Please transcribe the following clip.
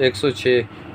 106